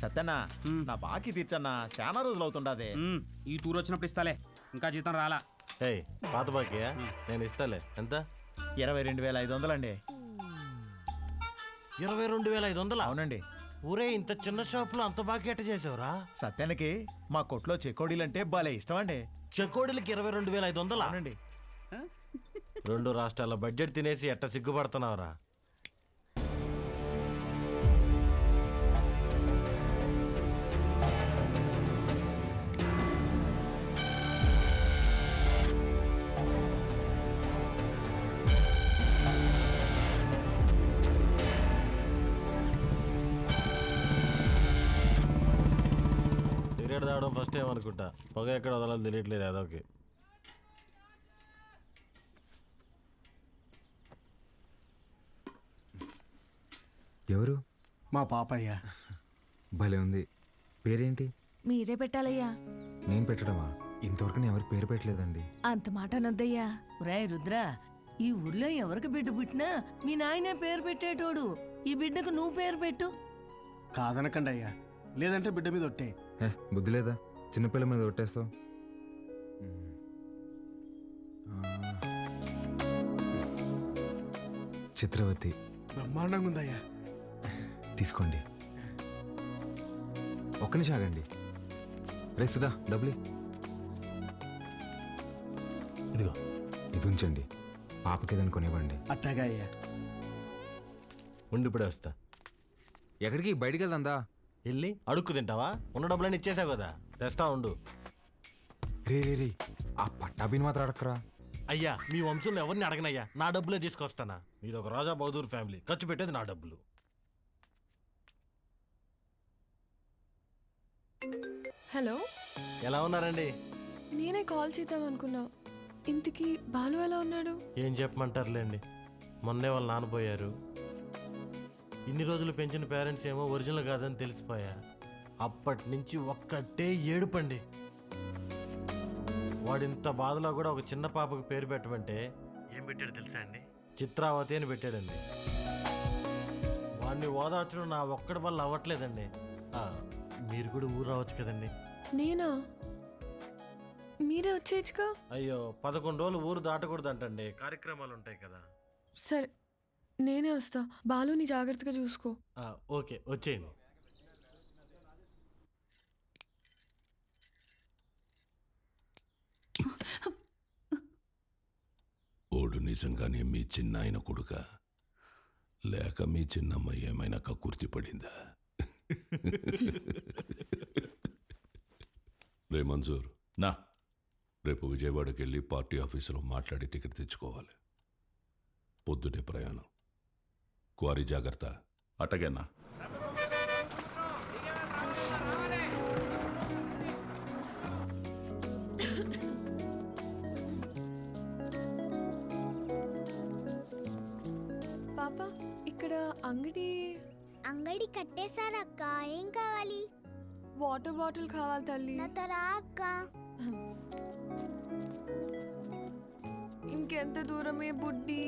సత్యన్నా నా బాకీ తీర్చన్నా చాలా రోజులు అవుతుండదే. ఈ టూర్ వచ్చినప్పుడు ఇస్తాలే, ఇంకా జీతం రాలా. ఏయ్ పాత బాకీయా? నేను ఇస్తాలే. ఎంత? 22,500 అండి. 22,500? అవునండి. ఊరే ఇంత చిన్న షాపులో అంత బాకీ ఎట్ట చేసావురా? సత్యానికి మా కొట్లో చెకోడీలంటే భలే ఇష్టం అండి. చెకోడీలకి 22,500? అవునండి. 2 రాష్ట్రాల బడ్జెట్ తినేసి ఎట్ట సిగ్గుపడుతున్నావురా? సిగరెట్ తాగడం ఫస్ట్ టైం అనుకుంటా. పొగ ఎక్కడ వదలాలి తెలియట్లేదు అదొకే. ఎవరు? మా పాపయ్య. భలే ఉంది. పేరేంటి? మీరే పెట్టాలయ్యా. నేను పెట్టడమా? ఇంతవరకు నేను ఎవరికి పేరు పెట్టలేదండి. అంత మాట అనొద్దయ్యా. రాయ్ రుద్రా, ఈ ఊర్లో ఎవరికి బిడ్డ పుట్టినా మీ నాయనే పేరు పెట్టేటోడు. ఈ బిడ్డకు నువ్వు పేరు పెట్టు. కాదనకండి అయ్యా, లేదంటే బిడ్డ మీద ఒట్టే. బుద్ధి లేదా? చిన్నపిల్ల మీద కొట్టేస్తావు. చిత్రవతి. బ్రహ్మాండంగా ఉందయ్యా. తీసుకోండి. ఒక్క నిమిషం ఆగండి. రే సుధా, డబ్బులు ఇదిగో. ఇది ఉంచండి. పాపకి ఏదైనా కొనివ్వండి. అట్టాగా అయ్యా. ఉండి ఇప్పుడే వస్తా. ఎక్కడికి? బయటికి వెళ్దా? వెళ్ళి అడుక్కు తింటావా? ఉన్న డబ్బులని ఇచ్చేసావు కదా, తెస్తా ఉండు. రే రే రే, ఆ పట్టాభిని మాత్రం అడక్కరా. అయ్యా మీ వంశంలో ఎవరిని అడగనయ్యా, నా డబ్బులే తీసుకొస్తానా. మీరు ఒక రాజా బహదూర్ ఫ్యామిలీ, ఖర్చు పెట్టేది నా డబ్బులు. హలో, ఎలా ఉన్నారండి? నేనే కాల్ చేద్దాం అనుకున్నా. ఇంతకీ బాలు ఎలా ఉన్నాడు? ఏం చెప్పమంటారులేండి, మొన్నే వాళ్ళు నాన్నపోయారు. ఇన్ని రోజులు పెంచిన పేరెంట్స్ ఏమో ఒరిజినల్ కాదని తెలిసిపోయా. అప్పటి నుంచి ఒక్కటే ఏడుపండి. వాడింత బాధలో కూడా ఒక చిన్న పాపకు పేరు పెట్టమంటే ఏం పెట్టాడు తెలుసా అండి? చిత్రావతి అని పెట్టాడండి. వాడిని ఓదార్చడం నా ఒక్కడి వల్ల అవ్వట్లేదండి. మీరు కూడా ఊరు రావచ్చు కదండి. నేనా? మీరే వచ్చేయచ్చుగా. అయ్యో 11 రోజులు ఊరు దాటకూడదంటండి, కార్యక్రమాలు ఉంటాయి కదా. సరే, నేనే వస్తా. బాలుని జాగ్రత్తగా చూసుకో. ఓకే, వచ్చేయండి. ఓడు నిజంగానే మీ చిన్నాయన కొడుక, లేక మీ చిన్నమ్మ ఏమైనా కక్కుర్తి పడిందా? రే మంజూర్, నా రేపు విజయవాడకి వెళ్ళి పార్టీ ఆఫీసులో మాట్లాడి టికెట్ తెచ్చుకోవాలి. పొద్దుటే ప్రయాణం. క్వారీ జాగ్రత్త. అట్టగన్నా. పాప, ఇక్కడ అంగడి కట్టేశారక్క. ఏం కావాలి? వాటర్ బాటిల్ కావాలి తల్లి. నాతో రా అక్క. ఇంకెంత దూరమే బుడ్డి.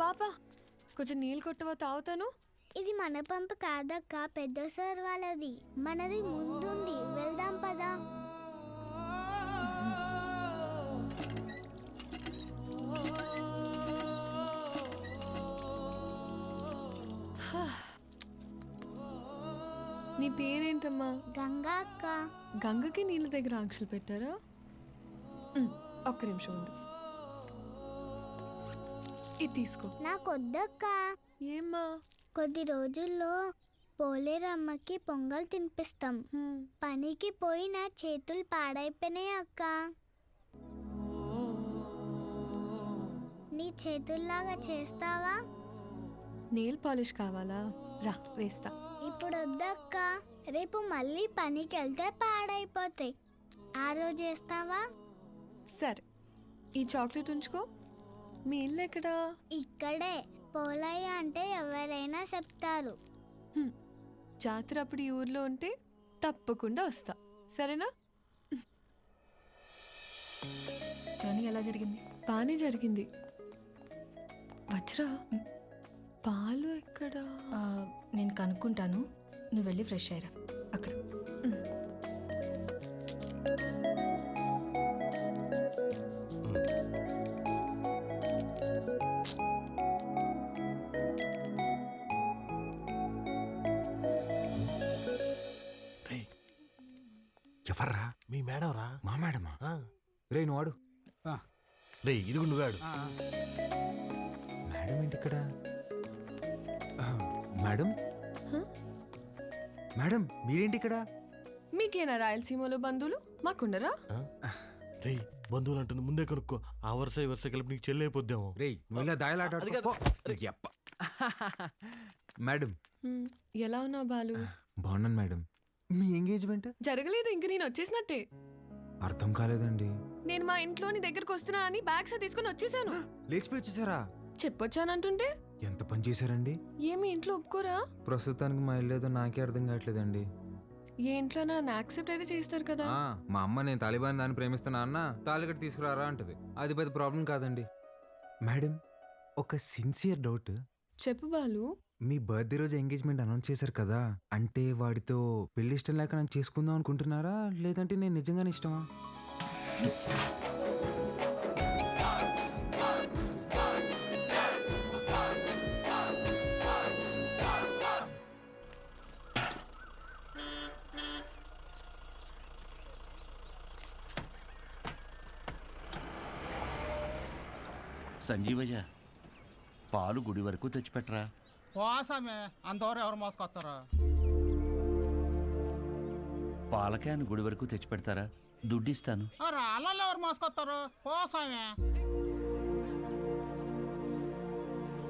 పాప, కొంచెం నీళ్ళు కొట్టవా, తాగుతాను. ఇది మన పంపు కాదక్క, పెద్ద సార్ వాళ్ళది. మనది ముందుంది, వెళ్దాం పదా. నీ పేరేంటమ్మా? గంగా అక్క. గంగకి నీళ్ళ దగ్గర ఆంక్షలు పెట్టారా? ఒక్క నిమిషం ఉండు, ఇది తీసుకో. నాకొద్దక్క. ఏమ్మా? కొద్ది రోజుల్లో పోలేరమ్మకి పొంగల్ తినిపిస్తాం. పనికి పోయి నా చేతులు పాడైపోయినాయి అక్క. నీ చేతుల్లాగా చేస్తావా? నెయిల్ పాలిష్ కావాలా? రా వేస్తా. ఇప్పుడు వద్దక్క, రేపు మళ్ళీ పనికి వెళ్తే పాడైపోతాయి. ఆ రోజు చేస్తావా? సరే, ఈ చాక్లెట్ ఉంచుకో. మీ ఇల్లు ఎక్కడా? ఇక్కడే. పోలయ్య అంటే ఎవరైనా చెప్తారు. జాతర అప్పుడు ఈ ఊర్లో ఉంటే తప్పకుండా వస్తా, సరేనా? జర్నీ ఎలా జరిగింది? బాగానే జరిగింది. వజ్రా, పాలు ఎక్కడా? నేను కనుక్కుంటాను. నువ్వు వెళ్ళి ఫ్రెష్ అయ్యరా అక్కడ. రే ఎవర్రా? మీ మేడం రా. మా మేడమా? ఆ. రే నువ్వు వాడు. రే ఇది కూడా నువ్వాడు. మేడం ఏంటి ఇక్కడ? మేడం మేడం మీరేంటి ఇక్కడ? మీకేనా రాయలసీమలో బంధువులు మాకుండరా? రే బంధువులు అంటుంది ముందే కనుక్కో. ఆ వరుస ఈ వరుస కలిపి నీకు చెల్లి అయిపోద్దాము. రే నువ్వు ఇలా దాయలాట అది కాదు. మేడం హ్మ్, ఎలా ఉన్నావు బాలు? బాగున్నాను మేడం. మీ ఎంగేజ్మెంట్ జరగలేదు, ఇంక నేను వచ్చేసినట్టే. అర్థం కాలేదండి. నేను మా ఇంట్లోని దగ్గరకు వస్తున్నా అని బ్యాగ్స్ తీసుకుని వచ్చేసాను. లేచిపోయి వచ్చేసారా? చెప్పొచ్చానంటుంటే ఎంత పని చేశారండి? ఏమి ఇంట్లో ఒప్పుకోరా? ప్రస్తుతానికి మా ఇల్లు ఏదో నాకే అర్థం కావట్లేదండి. ఏ ఇంట్లో నన్ను యాక్సెప్ట్ అయితే చేస్తారు కదా. మా అమ్మ నేను తాలిబాన్ దాన్ని ప్రేమిస్తున్నా అన్న తాలిగట్టు తీసుకురారా అంటది. అది పెద్ద ప్రాబ్లం కాదండి. మేడం ఒక సిన్సియర్ డౌట్. చెప్పు బాలు. మీ బర్త్డే రోజు ఎంగేజ్మెంట్ అనౌన్స్ చేశారు కదా, అంటే వాడితో పెళ్లి ఇష్టం లేక నన్ను చేసుకుందాం అనుకుంటున్నారా, లేదంటే నేను నిజంగానే ఇష్టమా? సంజీవయ్య, పాలు గుడి వరకు తెచ్చిపెట్టరా. పోసామే అంతవరకు ఎవరు మోసుకొస్తారా? పాల క్యాన్ గుడి వరకు తెచ్చిపెడతారా? దుడ్డిస్తాను. రాళ్ళల్లో ఎవరు మోసుకొస్తారు? పోసామే.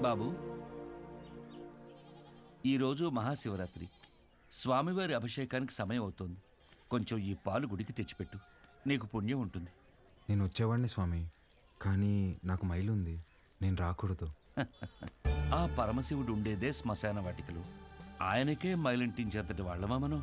బాబు, ఈరోజు మహాశివరాత్రి, స్వామివారి అభిషేకానికి సమయం అవుతోంది. కొంచెం ఈ పాలు గుడికి తెచ్చిపెట్టు, నీకు పుణ్యం ఉంటుంది. నేను వచ్చేవాడిని స్వామి, కానీ నాకు మైలు ఉంది, నేను రాకూడదు. ఆ పరమశివుడు ఉండేదే శ్మశాన వాటికలు. ఆయనకే మైలింటించేంతటి వాళ్ళమా మనం?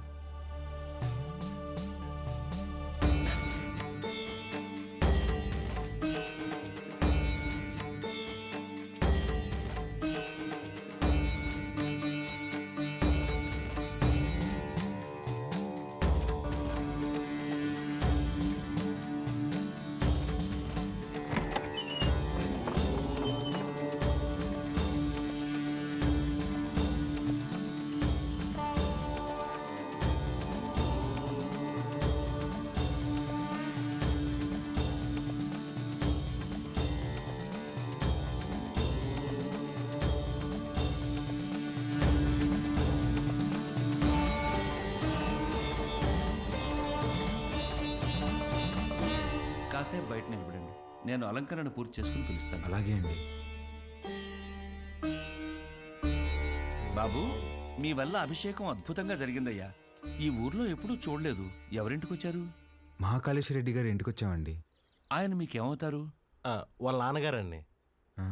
కాసేపు బయట నిలబడండి, నేను అలంకరణ పూర్తి చేసుకుని పిలుస్తాను. అలాగే అండి. బాబు, మీ వల్ల అభిషేకం అద్భుతంగా జరిగిందయ్యా. ఈ ఊర్లో ఎప్పుడూ చూడలేదు. ఎవరింటికి వచ్చారు? మహాకాళేశ్వర రెడ్డి గారి ఇంటికి వచ్చామండి. ఆయన మీకేమవుతారు? వాళ్ళ నాన్నగారండి. ఆ,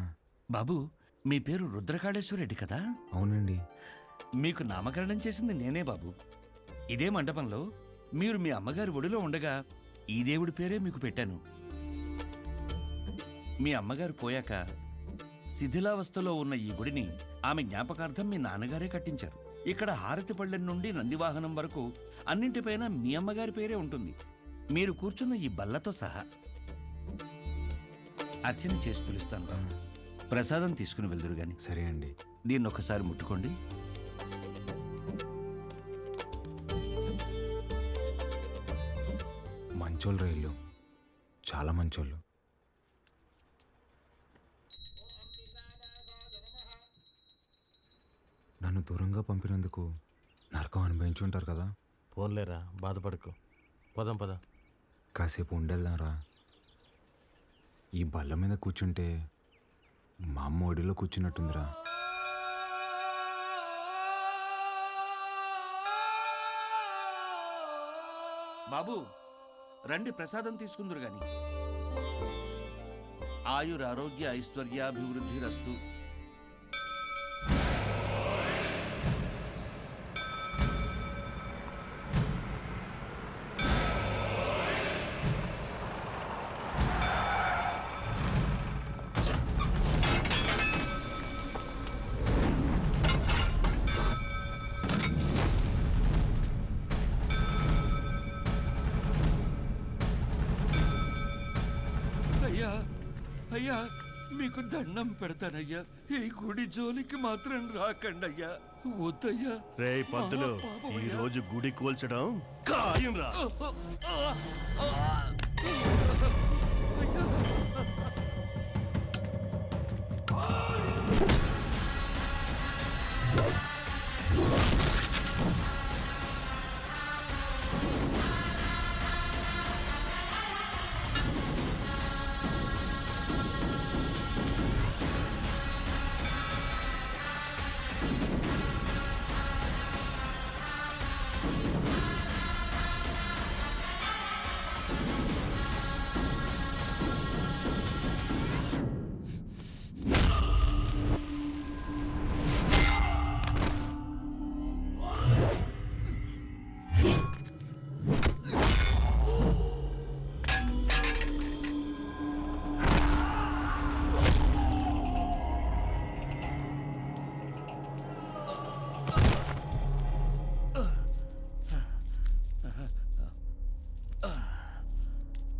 బాబు, మీ పేరు రుద్రకాళేశ్వర రెడ్డి కదా? అవునండి. మీకు నామకరణం చేసింది నేనే బాబు. ఇదే మండపంలో మీరు మీ అమ్మగారి ఒడిలో ఉండగా ఈ దేవుడి పేరే మీకు పెట్టాను. మీ అమ్మగారు పోయాక శిథిలావస్థలో ఉన్న ఈ గుడిని ఆమె జ్ఞాపకార్థం మీ నాన్నగారే కట్టించారు. ఇక్కడ హారతి పళ్ళెం నుండి నందివాహనం వరకు అన్నింటిపైన మీ అమ్మగారి పేరే ఉంటుంది, మీరు కూర్చున్న ఈ బల్లతో సహా. అర్చన చేసి పిలుస్తాను బాబు. ప్రసాదం తీసుకుని వెళ్దురు గాని. సరే అండి. దీన్ని ఒకసారి ముట్టుకోండి. మంచోళ్ళు రైళ్ళు, చాలా మంచోళ్ళు. నన్ను దూరంగా పంపినందుకు నరకం అనుభవించి ఉంటారు కదా. ఫోన్లేరా, బాధపడుకో. పదం పద. కాసేపు ఉండేద్దాంరా. ఈ బల్ల మీద కూర్చుంటే మా అమ్మ ఒడిలో కూర్చున్నట్టుందిరా. బాబు, రండి, ప్రసాదం తీసుకుందరు గాని. ఆయురారోగ్య ఐశ్వర్యాభివృద్ధి రస్తు. అయ్యా మీకు దండం పెడతానయ్యా, ఈ గుడి జోలికి మాత్రం రాకండయ్యా, వద్దయ్యా. రే పంతులు, ఈ రోజు గుడి కూల్చడం ఖాయం రా.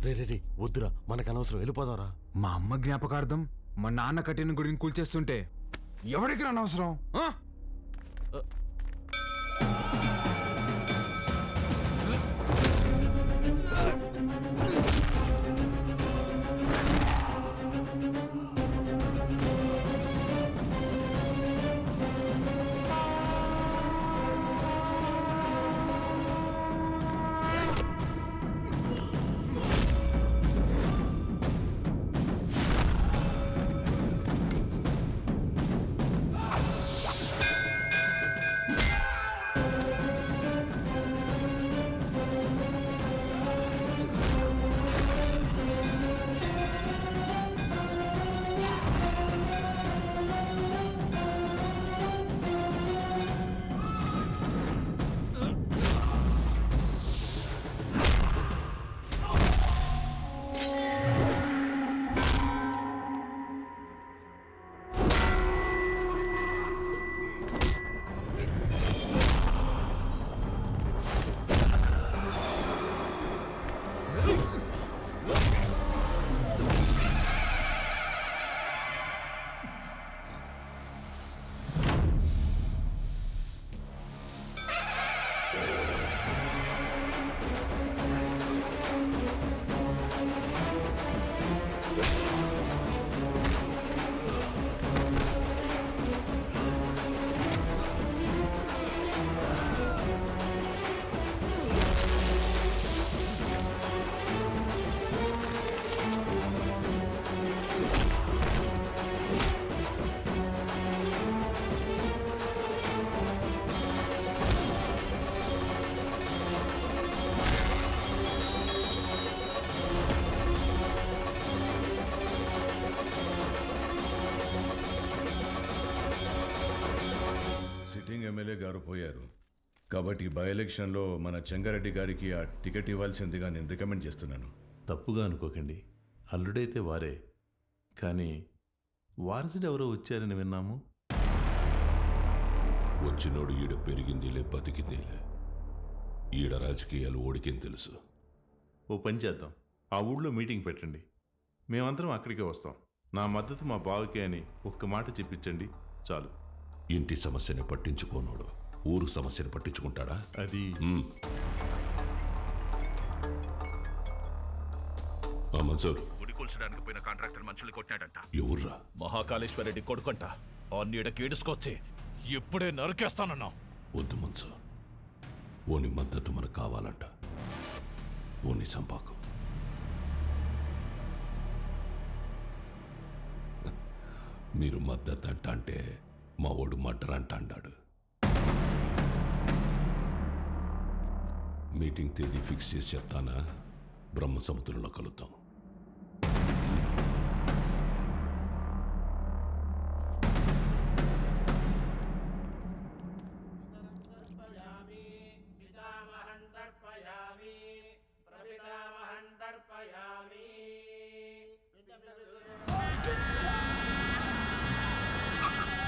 రే రే రే వద్దురా, మనకు అనవసరం, వెళ్ళిపోదాంరా. మా అమ్మ జ్ఞాపకార్థం మా నాన్న కట్టిన గుడిని కూల్చేస్తుంటే ఎవరికి అనవసరం? ఆ? ఎమ్మెల్యే గారు పోయారు కాబట్టి బై ఎలక్షన్లో మన చెంగారెడ్డి గారికి ఆ టికెట్ ఇవ్వాల్సిందిగా నేను రికమెండ్ చేస్తున్నాను. తప్పుగా అనుకోకండి, అల్లుడైతే వారే, కానీ వారసుడు ఎవరో వచ్చారని విన్నాము. వచ్చినోడు ఈడ పెరిగిందిలే బతికిందిలే, ఈడ రాజకీయాలు ఓడికేం తెలుసు. ఓ పని చేద్దాం, ఆ ఊళ్ళో మీటింగ్ పెట్టండి, మేమందరం అక్కడికే వస్తాం. నా మద్దతు మా బావకే అని ఒక్క మాట చెప్పించండి చాలు. ఇంటి సమస్యని పట్టించుకోనోడు ఊరు సమస్యను పట్టించుకుంటాడా? అది మన్సూర్, గుడి కూల్చడానికి పోయిన కాంట్రాక్టర్ మనుషులు కొట్టాడంట. ఎవర్రా? మహాకాళేశ్వరరెడ్డి కొడుకంట. ఆ నీడకి ఏడుసుకొచ్చి ఇప్పుడే నరికేస్తానన్నా. వద్దు మన్సూర్, ఓని మద్దతు మనకు కావాలంట, ఓని సంపాకు. మీరు మద్దతు అంట అంటే మా ఓడు మర్డర్ అంట అన్నాడు. మీటింగ్ తేదీ ఫిక్స్ చేసి చెప్తానా? బ్రహ్మ సముద్రంలో కలుద్దాం.